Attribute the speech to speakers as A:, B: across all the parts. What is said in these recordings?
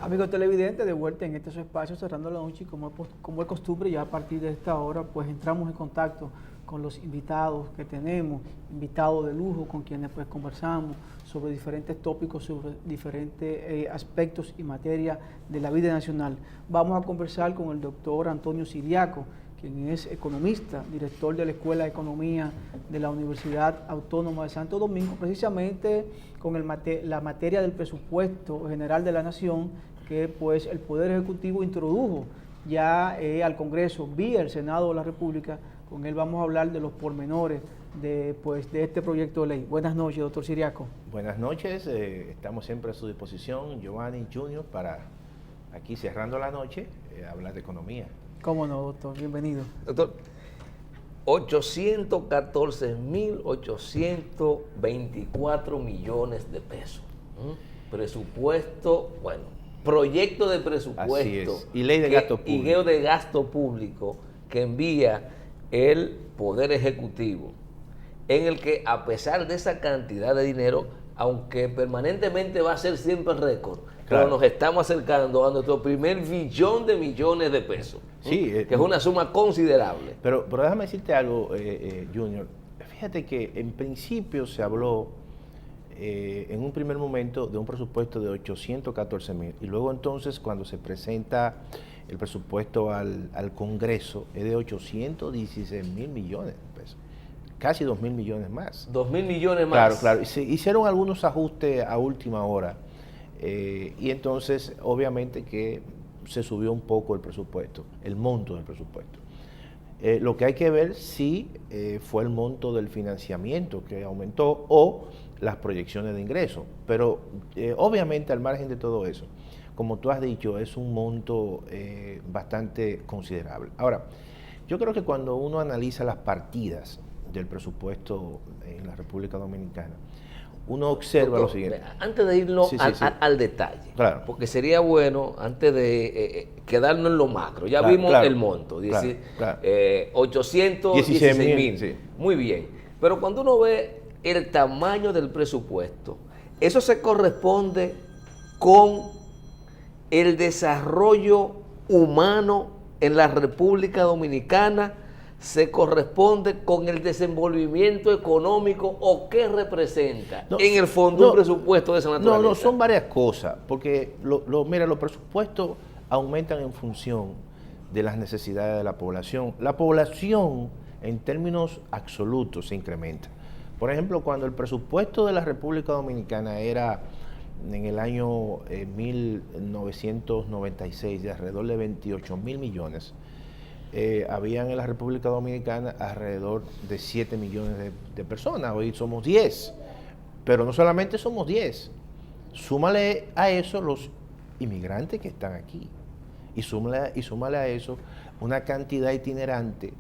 A: Amigos televidentes, de vuelta en este su espacio Cerrando la Noche, y como es costumbre, ya a partir de esta hora pues entramos en contacto con los invitados que tenemos, invitados de lujo con quienes pues conversamos sobre diferentes tópicos, sobre diferentes aspectos y materia de la vida nacional. Vamos a conversar con el doctor Antonio Siriaco, quien es economista, director de la Escuela de Economía de la Universidad Autónoma de Santo Domingo, precisamente con la materia del presupuesto general de la Nación, que pues el Poder Ejecutivo introdujo ya al Congreso vía el Senado de la República. Con él vamos a hablar de los pormenores de este proyecto de ley. Buenas noches, doctor Siriaco.
B: Buenas noches, estamos siempre a su disposición, Giovanni Junior, para aquí cerrando la noche, hablar de economía.
A: ¿Cómo no, doctor? Bienvenido.
C: Doctor, 814.824 millones de pesos. Presupuesto, bueno, proyecto de presupuesto.
B: Así es. Y ley de gasto público.
C: Y ley de gasto público que envía el Poder Ejecutivo, en el que a pesar de esa cantidad de dinero, aunque permanentemente va a ser siempre récord, claro, pero nos estamos acercando a nuestro primer billón de millones de pesos.
B: Sí,
C: que es una suma considerable.
B: Pero déjame decirte algo, Junior. Fíjate que en principio se habló en un primer momento de un presupuesto de 814.000 y luego entonces cuando se presenta el presupuesto al Congreso es de 816.000 millones de pesos. Casi 2.000 millones más.
C: 2.000 millones más.
B: Claro, claro. Y se hicieron algunos ajustes a última hora. Y entonces, obviamente que se subió un poco el presupuesto, el monto del presupuesto. Lo que hay que ver si fue el monto del financiamiento que aumentó o las proyecciones de ingresos. Pero obviamente al margen de todo eso, como tú has dicho, es un monto bastante considerable. Ahora, yo creo que cuando uno analiza las partidas del presupuesto en la República Dominicana, uno observa lo siguiente.
C: Antes de irnos al detalle, claro, porque sería bueno, antes de quedarnos en lo macro, ya vimos el monto, 816.000,
B: sí.
C: Muy bien, pero cuando uno ve el tamaño del presupuesto, eso se corresponde con el desarrollo humano en la República Dominicana, se corresponde con el desenvolvimiento económico, o qué representa en el fondo un presupuesto de esa naturaleza.
B: No, son varias cosas, porque mira, los presupuestos aumentan en función de las necesidades de la población. La población en términos absolutos se incrementa. Por ejemplo, cuando el presupuesto de la República Dominicana era en el año 1996 de alrededor de 28.000 millones, habían en la República Dominicana alrededor de 7 millones de personas. Hoy somos 10, pero no solamente somos 10, súmale a eso los inmigrantes que están aquí y súmale a eso una cantidad itinerante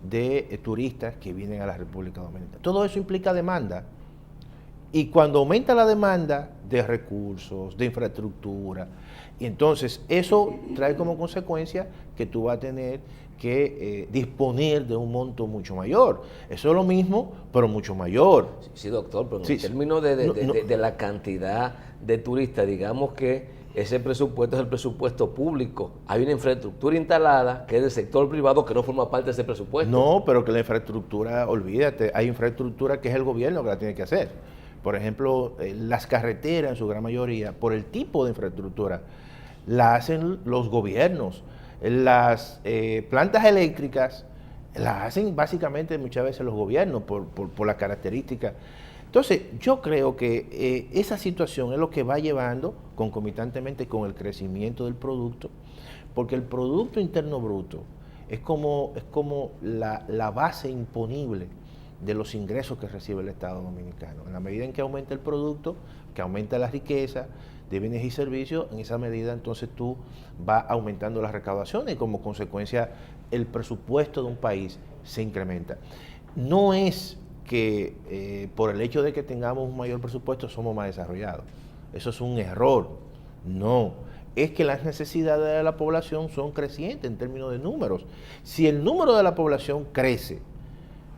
B: de turistas que vienen a la República Dominicana. Todo eso implica demanda, y cuando aumenta la demanda de recursos, de infraestructura, y entonces eso trae como consecuencia que tú vas a tener que disponer de un monto mucho mayor. Eso es lo mismo, pero mucho mayor.
C: Sí, doctor, pero en términos de la cantidad de turistas, digamos que ese presupuesto es el presupuesto público. Hay una infraestructura instalada que es del sector privado que no forma parte de ese presupuesto.
B: No, pero que la infraestructura, olvídate, hay infraestructura que es el gobierno que la tiene que hacer. Por ejemplo, las carreteras en su gran mayoría, por el tipo de infraestructura, la hacen los gobiernos. Las plantas eléctricas las hacen básicamente muchas veces los gobiernos por las características. Entonces, yo creo que esa situación es lo que va llevando concomitantemente con el crecimiento del producto, porque el Producto Interno Bruto es como la base imponible de los ingresos que recibe el Estado Dominicano. En la medida en que aumenta el producto, que aumenta la riqueza de bienes y servicios, en esa medida entonces tú vas aumentando las recaudaciones y como consecuencia el presupuesto de un país se incrementa. No es que por el hecho de que tengamos un mayor presupuesto somos más desarrollados. Eso es un error. No, es que las necesidades de la población son crecientes en términos de números. Si el número de la población crece,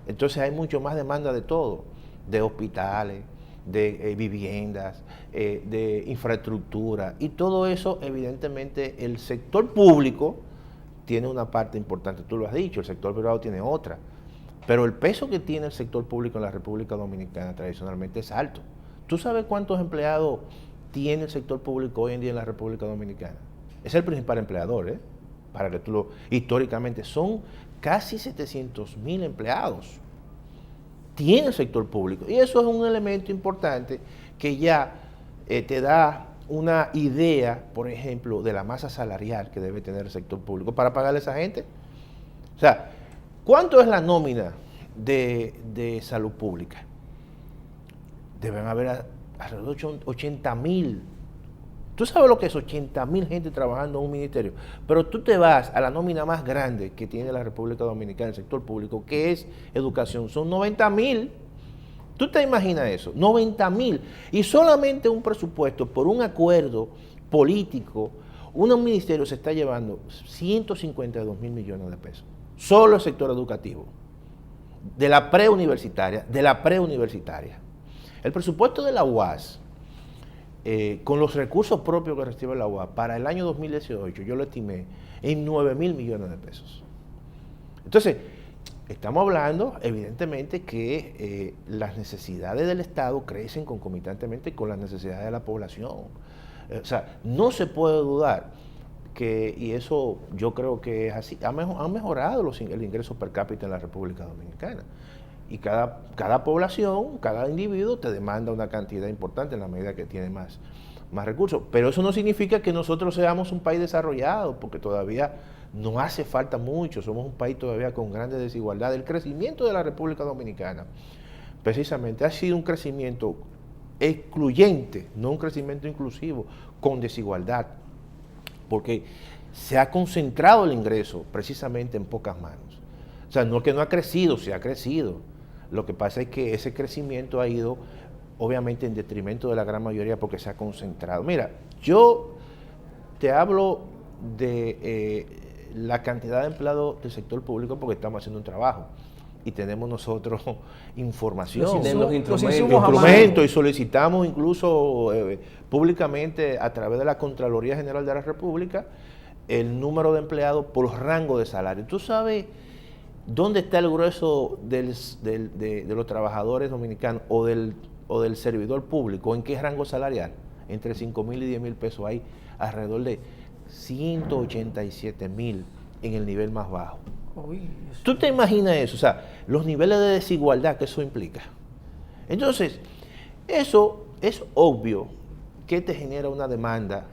B: entonces hay mucho más demanda de todo, de hospitales, de viviendas, de infraestructura, y todo eso evidentemente el sector público tiene una parte importante, tú lo has dicho, el sector privado tiene otra, pero el peso que tiene el sector público en la República Dominicana tradicionalmente es alto. ¿Tú sabes cuántos empleados tiene el sector público hoy en día en la República Dominicana? Es el principal empleador, para que tú lo... Históricamente son casi 700.000 empleados. Tiene el sector público. Y eso es un elemento importante que ya te da una idea, por ejemplo, de la masa salarial que debe tener el sector público para pagarle a esa gente. O sea, ¿cuánto es la nómina de salud pública? Deben haber alrededor de 80.000. Tú sabes lo que es 80.000 gente trabajando en un ministerio, pero tú te vas a la nómina más grande que tiene la República Dominicana, el sector público, que es educación, son 90.000. ¿Tú te imaginas eso? 90.000. Y solamente un presupuesto por un acuerdo político, un ministerio se está llevando 152.000 millones de pesos. Solo el sector educativo. De la preuniversitaria. El presupuesto de la UAS, con los recursos propios que recibe la UAS, para el año 2018, yo lo estimé en 9.000 millones de pesos. Entonces, estamos hablando, evidentemente, que las necesidades del Estado crecen concomitantemente con las necesidades de la población. O sea, no se puede dudar que, y eso yo creo que es así, han mejorado el ingreso per cápita en la República Dominicana. Y cada población, cada individuo te demanda una cantidad importante en la medida que tiene más recursos. Pero eso no significa que nosotros seamos un país desarrollado, porque todavía no hace falta mucho, somos un país todavía con grandes desigualdades. El crecimiento de la República Dominicana, precisamente, ha sido un crecimiento excluyente, no un crecimiento inclusivo, con desigualdad, porque se ha concentrado el ingreso precisamente en pocas manos. O sea, no es que no ha crecido, se ha crecido. Lo que pasa es que ese crecimiento ha ido, obviamente, en detrimento de la gran mayoría porque se ha concentrado. Mira, yo te hablo de la cantidad de empleados del sector público porque estamos haciendo un trabajo y tenemos nosotros información,
C: los
B: instrumentos, y solicitamos incluso públicamente a través de la Contraloría General de la República el número de empleados por rango de salario. Tú sabes ¿dónde está el grueso de los trabajadores dominicanos o del servidor público? ¿En qué rango salarial? Entre 5.000 y 10.000 pesos hay alrededor de 187.000 en el nivel más bajo. ¿Tú te imaginas eso? O sea, los niveles de desigualdad que eso implica. Entonces, eso es obvio que te genera una demanda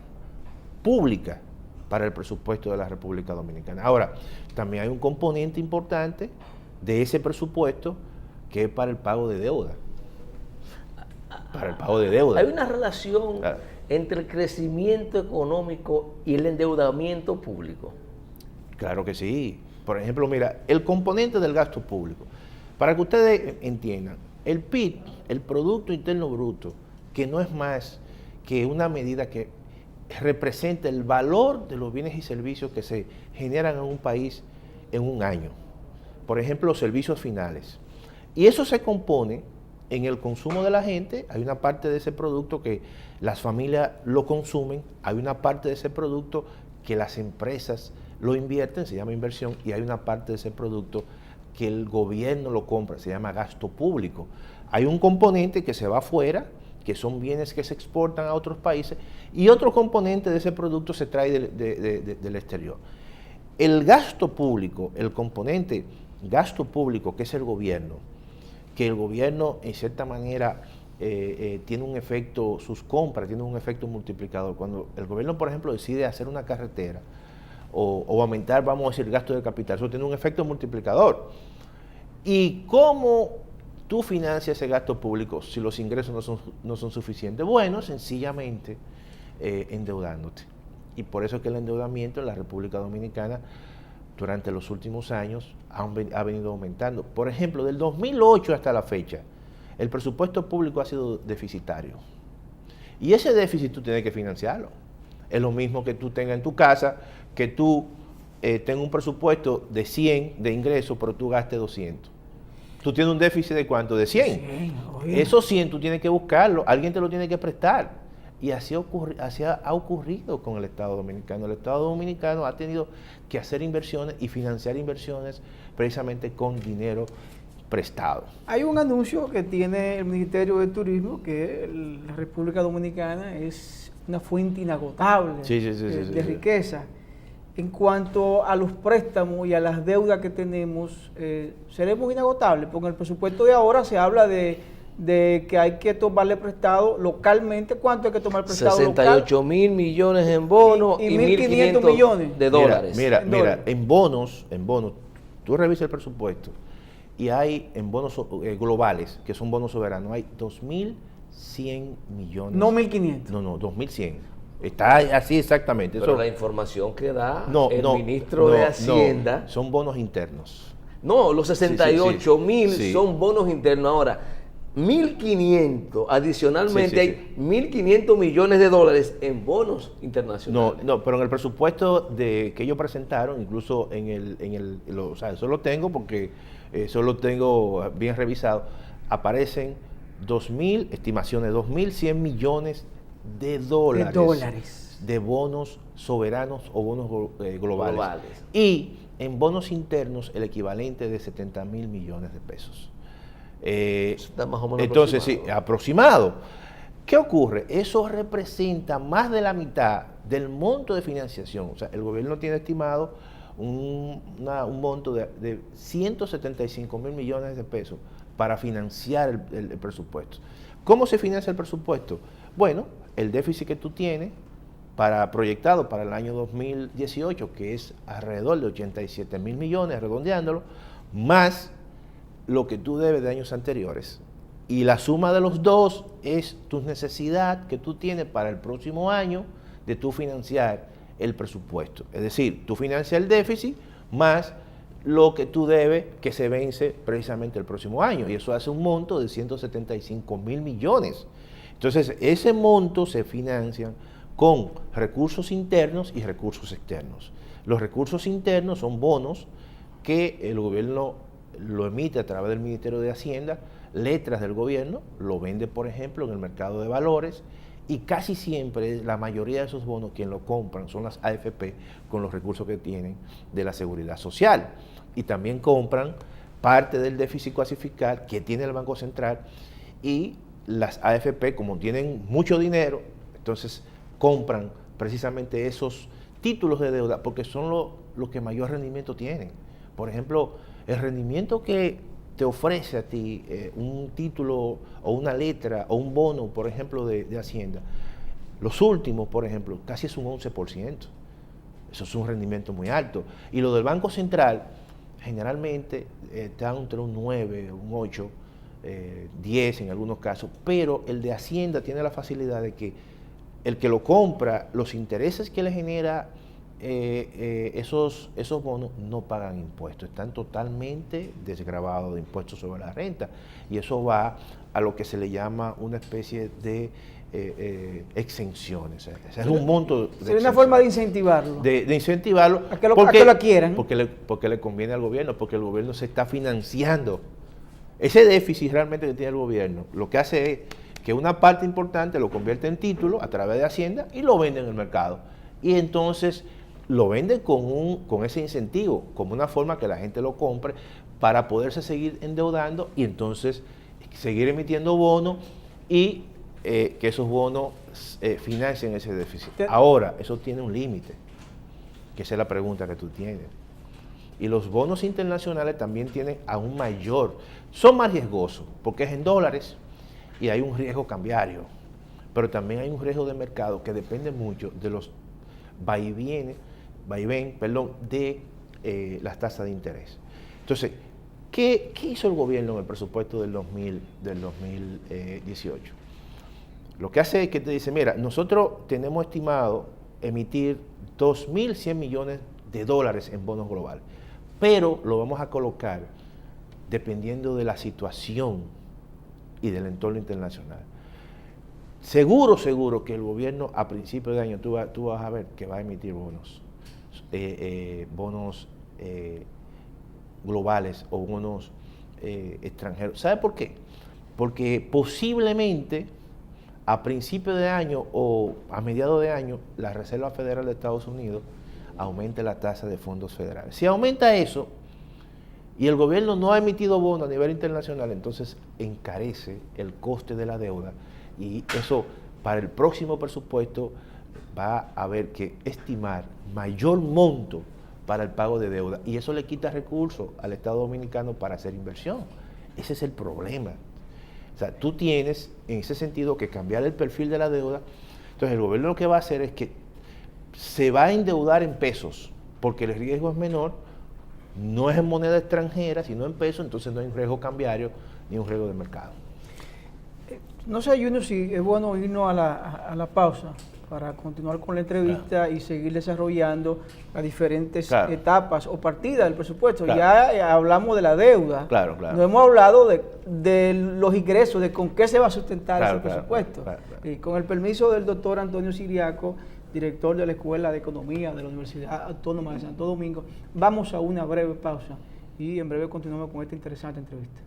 B: pública para el presupuesto de la República Dominicana. Ahora, también hay un componente importante de ese presupuesto que es para el pago de deuda.
C: Hay una relación entre el crecimiento económico y el endeudamiento público.
B: Claro que sí. Por ejemplo, mira, el componente del gasto público. Para que ustedes entiendan, el PIB, el Producto Interno Bruto, que no es más que una medida que representa el valor de los bienes y servicios que se generan en un país en un año. Por ejemplo, los servicios finales. Y eso se compone en el consumo de la gente. Hay una parte de ese producto que las familias lo consumen, hay una parte de ese producto que las empresas lo invierten, se llama inversión, y hay una parte de ese producto que el gobierno lo compra, se llama gasto público. Hay un componente que se va afuera, que son bienes que se exportan a otros países, y otro componente de ese producto se trae del exterior. El gasto público, el componente gasto público, que es el gobierno, que el gobierno en cierta manera tiene un efecto, sus compras tienen un efecto multiplicador. Cuando el gobierno, por ejemplo, decide hacer una carretera o aumentar, vamos a decir, el gasto de capital, eso tiene un efecto multiplicador. ¿Y cómo tú financias ese gasto público si los ingresos no son suficientes? Bueno, sencillamente endeudándote. Y por eso es que el endeudamiento en la República Dominicana durante los últimos años ha venido aumentando. Por ejemplo, del 2008 hasta la fecha, el presupuesto público ha sido deficitario. Y ese déficit tú tienes que financiarlo. Es lo mismo que tú tengas en tu casa, que tú tengas un presupuesto de 100 de ingresos, pero tú gastes 200. Tú tienes un déficit de ¿cuánto? De 100.
A: 100, oye.
B: Esos 100 tú tienes que buscarlo, alguien te lo tiene que prestar. Y así ha ocurrido con el Estado Dominicano. El Estado Dominicano ha tenido que hacer inversiones y financiar inversiones precisamente con dinero prestado.
A: Hay un anuncio que tiene el Ministerio de Turismo que la República Dominicana es una fuente inagotable de riqueza. En cuanto a los préstamos y a las deudas que tenemos, seremos inagotables, porque en el presupuesto de ahora se habla de que hay que tomarle prestado localmente. ¿Cuánto hay que tomar prestado
C: 68 mil millones en bonos y
A: 1.500 millones
C: de dólares.
B: Mira, en bonos, tú revisas el presupuesto y hay en bonos globales, que son bonos soberanos, hay 2.100 millones.
A: No 1.500.
B: No, 2.100. Está así exactamente.
C: Pero
B: Eso,
C: la información que da el
B: no,
C: ministro de Hacienda...
B: No, son bonos internos.
C: No, los 68 mil
B: Sí.
C: son bonos internos. Ahora, 1.500, adicionalmente
B: Sí.
C: hay 1.500 millones de dólares en bonos internacionales.
B: No, pero en el presupuesto que ellos presentaron, incluso o sea, eso lo tengo porque eso lo tengo bien revisado, aparecen estimaciones, 2.100 millones de dólares de bonos soberanos o bonos globales. Y en bonos internos el equivalente de 70.000 millones de pesos.
C: Está más o menos
B: Entonces,
C: aproximado.
B: sí, aproximado. ¿Qué ocurre? Eso representa más de la mitad del monto de financiación. O sea, el gobierno tiene estimado un monto de 175.000 millones de pesos para financiar el presupuesto. ¿Cómo se financia el presupuesto? Bueno, el déficit que tú tienes proyectado para el año 2018, que es alrededor de 87.000 millones, redondeándolo, más lo que tú debes de años anteriores. Y la suma de los dos es tu necesidad que tú tienes para el próximo año de tú financiar el presupuesto. Es decir, tú financias el déficit más lo que tú debes que se vence precisamente el próximo año. Y eso hace un monto de 175.000 millones. Entonces, ese monto se financia con recursos internos y recursos externos. Los recursos internos son bonos que el gobierno lo emite a través del Ministerio de Hacienda, letras del gobierno, lo vende, por ejemplo, en el mercado de valores, y casi siempre, la mayoría de esos bonos, quien lo compran son las AFP con los recursos que tienen de la Seguridad Social. Y también compran parte del déficit cuasi fiscal que tiene el Banco Central, y las AFP, como tienen mucho dinero, entonces compran precisamente esos títulos de deuda porque son los que mayor rendimiento tienen. Por ejemplo, el rendimiento que te ofrece a ti un título o una letra o un bono, por ejemplo, de Hacienda, los últimos, por ejemplo, casi es un 11%. Eso es un rendimiento muy alto. Y lo del Banco Central, generalmente está entre un 9, un 8, 10 en algunos casos, pero el de Hacienda tiene la facilidad de que el que lo compra, los intereses que le genera esos bonos no pagan impuestos, están totalmente desgravados de impuestos sobre la renta, y eso va a lo que se le llama una especie de exenciones. Es un monto de
A: sería una forma de incentivarlo.
B: De incentivarlo
A: a que lo adquieran.
B: Porque le conviene al gobierno, porque el gobierno se está financiando. Ese déficit realmente que tiene el gobierno, lo que hace es que una parte importante lo convierte en título a través de Hacienda y lo vende en el mercado. Y entonces lo venden con ese incentivo, como una forma que la gente lo compre para poderse seguir endeudando y entonces seguir emitiendo bonos y que esos bonos financien ese déficit. Ahora, eso tiene un límite, que esa es la pregunta que tú tienes. Y los bonos internacionales también tienen aún mayor, son más riesgosos, porque es en dólares y hay un riesgo cambiario, pero también hay un riesgo de mercado que depende mucho de los vaivén de las tasas de interés. Entonces, ¿qué hizo el gobierno en el presupuesto del 2018? Lo que hace es que te dice, mira, nosotros tenemos estimado emitir 2.100 millones de dólares en bonos globales, pero lo vamos a colocar dependiendo de la situación y del entorno internacional. Seguro que el gobierno a principios de año tú vas a ver que va a emitir bonos globales o bonos extranjeros. ¿Sabe por qué? Porque posiblemente a principio de año o a mediados de año la Reserva Federal de Estados Unidos aumente la tasa de fondos federales. Si aumenta eso y el gobierno no ha emitido bonos a nivel internacional, entonces encarece el coste de la deuda y eso para el próximo presupuesto va a haber que estimar mayor monto para el pago de deuda y eso le quita recursos al Estado Dominicano para hacer inversión. Ese es el problema. O sea, tú tienes en ese sentido que cambiar el perfil de la deuda. Entonces el gobierno lo que va a hacer es que se va a endeudar en pesos porque el riesgo es menor, no es en moneda extranjera, sino en pesos, entonces no hay un riesgo cambiario ni un riesgo de mercado.
A: No sé, Junior, si es bueno irnos a la pausa para continuar con la entrevista y seguir desarrollando las diferentes etapas o partidas del presupuesto. Ya hablamos de la deuda, no hemos hablado de los ingresos, de con qué se va a sustentar ese presupuesto. Y con el permiso del doctor Antonio Siriaco, director de la Escuela de Economía de la Universidad Autónoma de Santo Domingo, vamos a una breve pausa y en breve continuamos con esta interesante entrevista.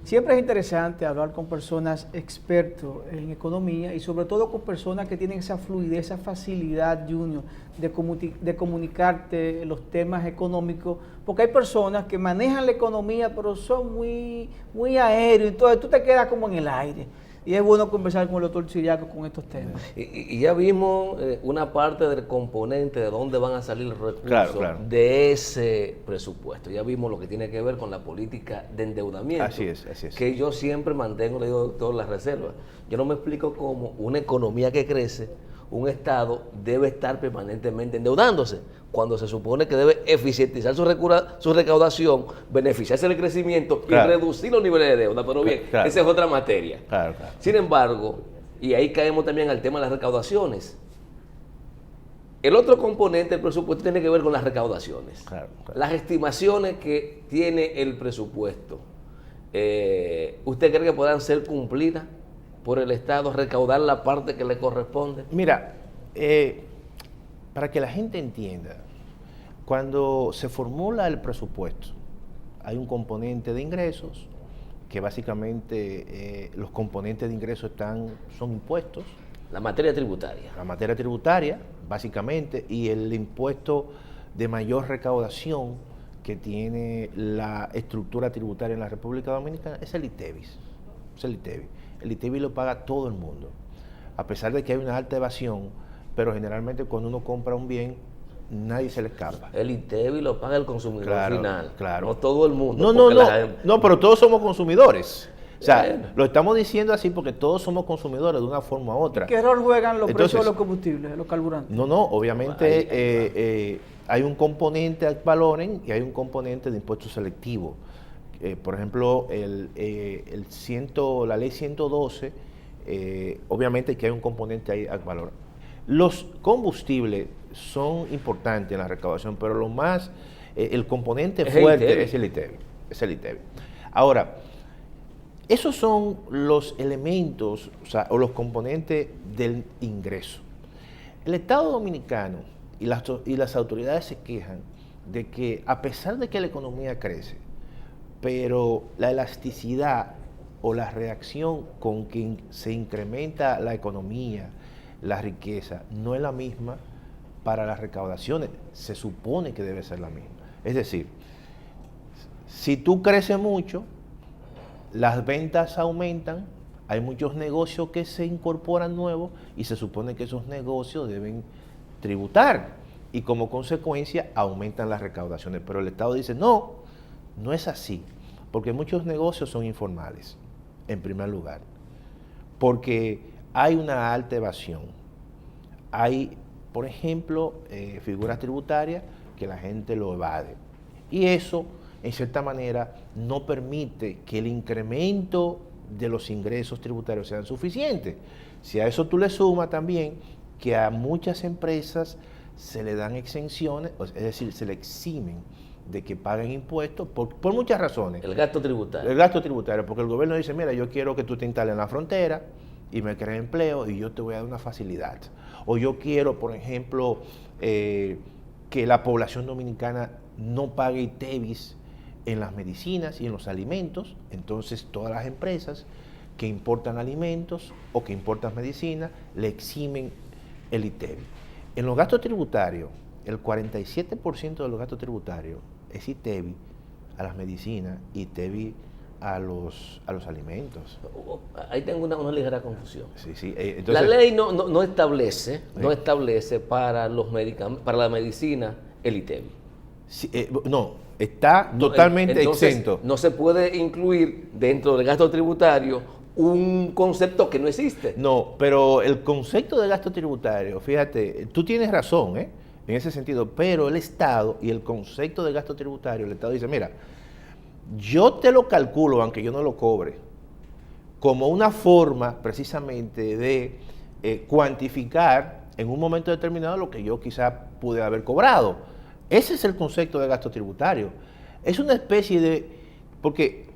A: Siempre es interesante hablar con personas expertos en economía y sobre todo con personas que tienen esa fluidez, esa facilidad, Junior, de comunicarte los temas económicos, porque hay personas que manejan la economía pero son muy aéreos, entonces tú te quedas como en el aire. Y es bueno conversar con el doctor Siriaco con estos temas.
C: Y ya vimos una parte del componente de dónde van a salir los recursos de ese presupuesto. Ya vimos lo que tiene que ver con la política de endeudamiento.
B: Así es.
C: Que yo siempre mantengo, le digo, doctor, las reservas. Yo no me explico cómo una economía que crece, un Estado debe estar permanentemente endeudándose, cuando se supone que debe eficientizar su recaudación, beneficiarse del crecimiento y reducir los niveles de deuda. Pero bien, esa es otra materia. Sin embargo, y ahí caemos también al tema de las recaudaciones. El otro componente del presupuesto tiene que ver con las recaudaciones. Las estimaciones que tiene el presupuesto, ¿usted cree que puedan ser cumplidas por el Estado, recaudar la parte que le corresponde?
B: Mira, para que la gente entienda, cuando se formula el presupuesto, hay un componente de ingresos, que básicamente los componentes de ingresos son impuestos.
C: La materia tributaria.
B: La materia tributaria, básicamente, y el impuesto de mayor recaudación que tiene la estructura tributaria en la República Dominicana es el ITEVIS. El ITEVIS lo paga todo el mundo, a pesar de que hay una alta evasión, pero generalmente cuando uno compra un bien, nadie se le escapa.
C: El ITEVIS lo paga el consumidor final, no todo el mundo.
B: No, pero todos somos consumidores. O sea, lo estamos diciendo así porque todos somos consumidores de una forma u otra.
A: ¿Qué rol juegan los precios de los combustibles, de los carburantes?
B: No, obviamente hay un componente ad valorem y hay un componente de impuesto selectivo. Por ejemplo, la ley 112, obviamente que hay un componente ahí ad valorem. Los combustibles son importantes en la recaudación, pero el componente fuerte es el ITEVIS. Ahora, esos son los elementos, o los componentes del ingreso. El Estado Dominicano y las autoridades se quejan de que a pesar de que la economía crece, pero la elasticidad o la reacción con que se incrementa la economía, la riqueza, no es la misma para las recaudaciones. Se supone que debe ser la misma. Es decir, si tú creces mucho, las ventas aumentan, hay muchos negocios que se incorporan nuevos y se supone que esos negocios deben tributar y como consecuencia aumentan las recaudaciones. Pero el Estado dice, no es así, porque muchos negocios son informales, en primer lugar, porque hay una alta evasión. Hay, por ejemplo, figuras tributarias que la gente lo evade y eso en cierta manera no permite que el incremento de los ingresos tributarios sean suficientes. Si a eso tú le sumas también que a muchas empresas se le dan exenciones, es decir, se le eximen de que paguen impuestos por muchas razones.
C: El gasto tributario.
B: El gasto tributario, porque el gobierno dice, mira, yo quiero que tú te instales en la frontera y me crees empleo y yo te voy a dar una facilidad. o yo quiero, por ejemplo, que la población dominicana no pague ITEVIS en las medicinas y en los alimentos. Entonces todas las empresas que importan alimentos o que importan medicinas le eximen el ITEVIS. En los gastos tributarios, el 47% de los gastos tributarios es ITEVIS a las medicinas y ITEVIS a los alimentos.
C: Ahí tengo una ligera confusión.
B: Sí. Entonces,
C: la ley no establece para los medicamentos, para la medicina, el ITEVIS.
B: Sí, no, está totalmente
C: Entonces,
B: exento.
C: No se puede incluir dentro del gasto tributario un concepto que no existe.
B: No, pero el concepto de gasto tributario, fíjate, tú tienes razón, en ese sentido, pero el Estado y el concepto de gasto tributario, el Estado dice, mira, yo te lo calculo, aunque yo no lo cobre, como una forma precisamente de cuantificar en un momento determinado lo que yo quizá pude haber cobrado. Ese es el concepto de gasto tributario. Es una especie de, porque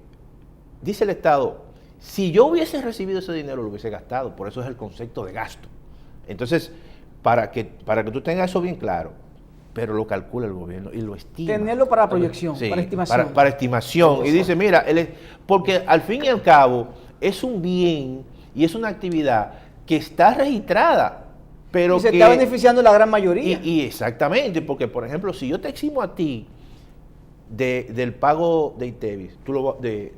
B: dice el Estado, si yo hubiese recibido ese dinero lo hubiese gastado, por eso es el concepto de gasto. Entonces, para que tú tengas eso bien claro, pero lo calcula el gobierno y lo estima.
A: Tenerlo para proyección,
B: Sí,
A: para estimación.
B: Para estimación. Y dice, mira, porque al fin y al cabo es un bien y es una actividad que está registrada, pero
A: y se
B: que
A: está beneficiando la gran mayoría.
B: Y exactamente, porque por ejemplo, si yo te eximo a ti del pago de ITEVIS, tú lo vendes.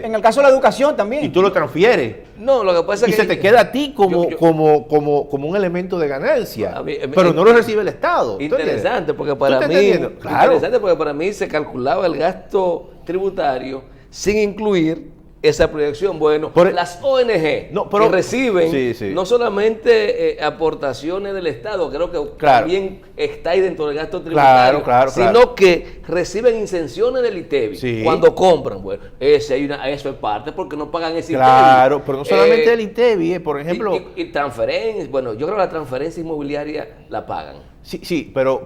A: En el caso de la educación también.
B: Y tú lo transfieres.
C: No, lo que pasa
B: Y
C: es que
B: se te queda a ti como un elemento de ganancia. Pero no lo recibe el Estado.
C: Interesante, porque para mí se calculaba el gasto tributario sin incluir esa proyección. Bueno, las ONG que reciben no solamente aportaciones del Estado, creo que también está ahí dentro del gasto tributario, sino que reciben exenciones del ITEVIS cuando compran. Bueno, eso es parte porque no pagan ese ITEVIS.
B: Claro, pero no solamente el ITEVIS, por ejemplo.
C: Y transferencias, bueno, yo creo que la transferencia inmobiliaria la pagan.
B: Sí, pero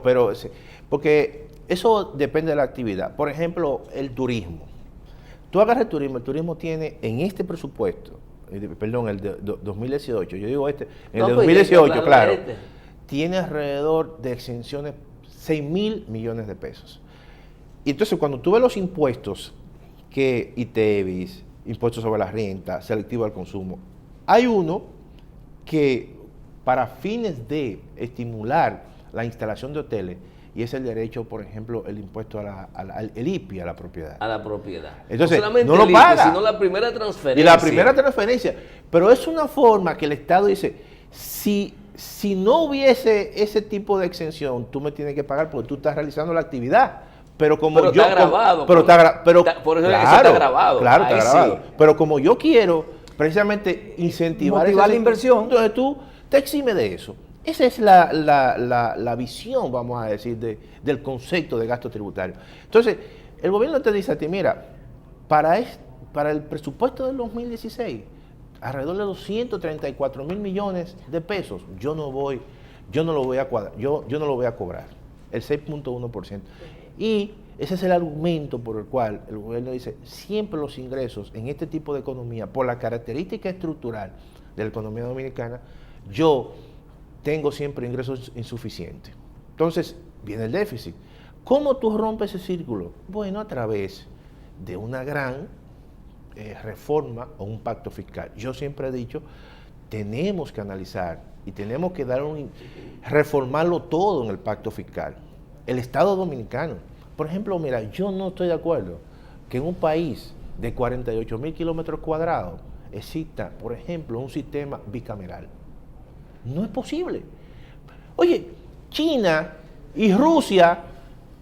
B: porque eso depende de la actividad. Por ejemplo, el turismo. Tú agarras el turismo tiene en este presupuesto, perdón, el de 2018, yo digo en el de 2018, claro, tiene alrededor de exenciones 6.000 millones de pesos. Y entonces cuando tú ves los impuestos, que ITEVIS, impuestos sobre la renta, selectivo al consumo, hay uno que para fines de estimular la instalación de hoteles, y es el derecho, por ejemplo, el impuesto el IPI a la propiedad.
C: A la propiedad.
B: Entonces,
C: no solamente
B: no lo paga.
C: sino la primera transferencia.
B: Y la primera transferencia. Pero es una forma que el Estado dice, si no hubiese ese tipo de exención, tú me tienes que pagar porque tú estás realizando la actividad. Pero como yo...
C: Está grabado.
B: Por eso
C: eso está grabado.
B: Claro, está grabado.
C: Sí.
B: Pero como yo quiero precisamente incentivar
A: la inversión,
B: entonces tú te eximes de eso. Esa es la visión, vamos a decir, del concepto de gasto tributario. Entonces, el gobierno te dice a ti, mira, para el presupuesto del 2016, alrededor de 234.000 millones de pesos, yo no lo voy a cobrar, el 6.1%. Y ese es el argumento por el cual el gobierno dice, siempre los ingresos en este tipo de economía, por la característica estructural de la economía dominicana, yo tengo siempre ingresos insuficientes. Entonces, viene el déficit. ¿Cómo tú rompes ese círculo? Bueno, a través de una gran reforma o un pacto fiscal. Yo siempre he dicho, tenemos que analizar y tenemos que reformarlo todo en el pacto fiscal. El Estado dominicano. Por ejemplo, mira, yo no estoy de acuerdo que en un país de 48.000 kilómetros cuadrados exista, por ejemplo, un sistema bicameral. No es posible. Oye, China y Rusia,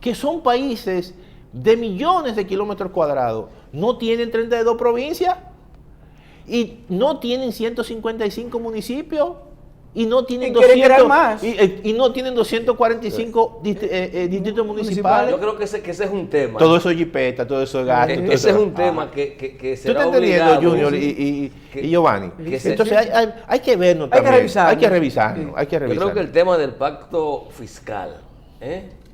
B: que son países de millones de kilómetros cuadrados, no tienen 32 provincias y no tienen 155 municipios y no tienen 200
A: más.
B: Y no tienen 245 distritos municipales.
C: Yo creo que ese es un tema.
B: Todo eso es jipeta, todo eso es gasto.
C: Ese es un tema que será
B: ¿Tú estás entendiendo,
C: obligado,
B: Junior y Giovanni? Entonces hay que vernos también. Hay que revisarnos.
C: Yo creo que el tema del pacto fiscal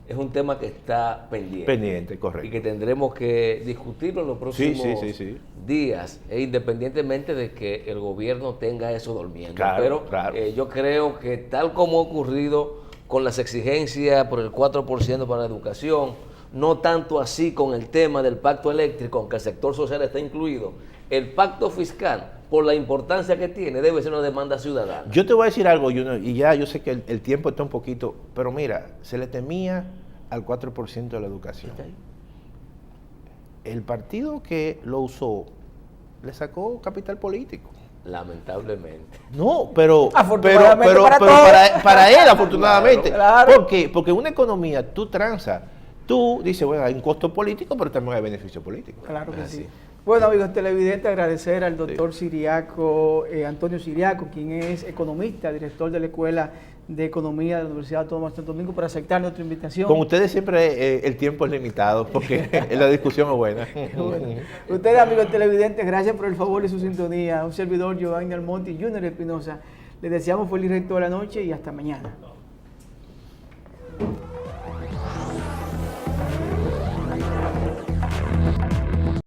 C: es un tema que está pendiente.
B: Pendiente,
C: Y
B: correcto.
C: que tendremos que discutirlo en los próximos
B: sí.
C: días, independientemente de que el gobierno tenga eso durmiendo.
B: Claro,
C: Pero
B: claro.
C: yo creo que tal como ha ocurrido con las exigencias por el 4% para la educación, no tanto así con el tema del pacto eléctrico, aunque el sector social está incluido, el pacto fiscal, por la importancia que tiene, debe ser una demanda ciudadana.
B: Yo te voy a decir algo, y ya yo sé que el tiempo está un poquito, pero mira, se le temía al 4% de la educación. El partido que lo usó le sacó capital político.
C: Lamentablemente.
B: No, pero
A: Afortunadamente para todos.
B: para él, afortunadamente.
A: Claro.
B: ¿Por qué? Porque en una economía tú transas, tú dices, bueno, hay un costo político, pero también hay beneficio político.
A: Claro que
C: Así.
A: sí. Bueno, amigos televidentes, agradecer al doctor Siriaco, Antonio Siriaco, quien es economista, director de la Escuela de Economía de la Universidad Autónoma de Santo Domingo, por aceptar nuestra invitación.
B: Con ustedes siempre el tiempo es limitado, porque la discusión es buena.
A: Bueno, ustedes, amigos televidentes, gracias por el favor de su sintonía. Un servidor, Giovanni Almonte y Junior Espinosa. Les deseamos feliz resto de la noche y hasta mañana.